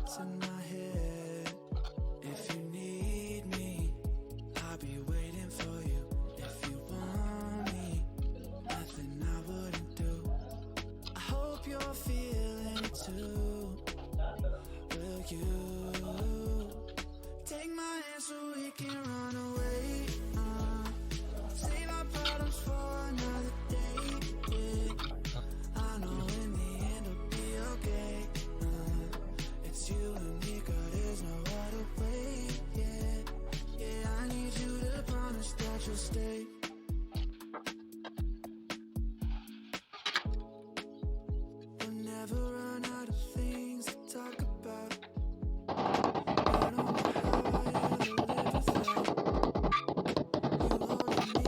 thoughts in my head. If you need me, I'll be waiting for you. If you want me, nothing I wouldn't do. I hope you're feeling it too. Will you take my hand so we can run away? Save our problems for another day. Yeah. I know in the end it'll be okay. It's you and me, girl, there's no other way. Yeah, yeah, I need you to promise that you'll stay. We'll never run out of things to talk about. I don't know how I ever live without you holding me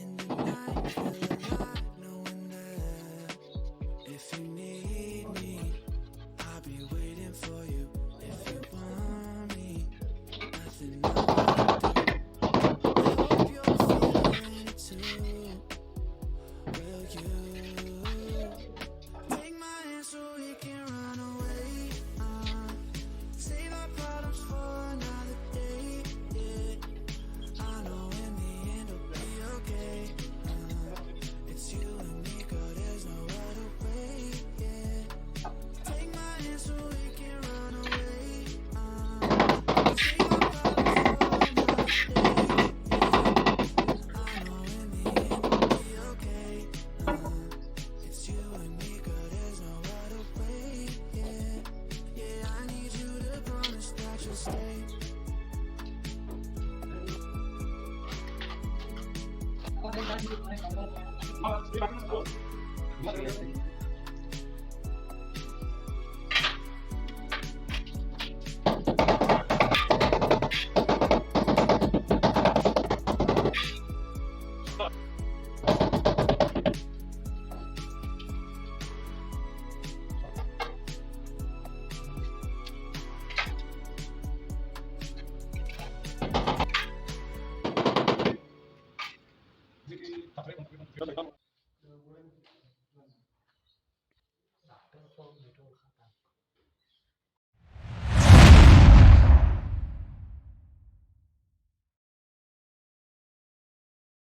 in the night. Feel alive knowing that if you need me, I'll be waiting for you. If you want me, nothing I won't do. I hope you're feeling it too. Will you take my hand so we can run away? Save our problems for another day. Yeah, I know in the end it'll be okay. It's you and me, girl, there's no other way. Yeah, take my hand so we can run away. Save our problems for another day. Yeah, I know in the end it'll be okay. It's you and me, girl, there's no other way. Yeah, yeah, I need you to promise that you'll stay. What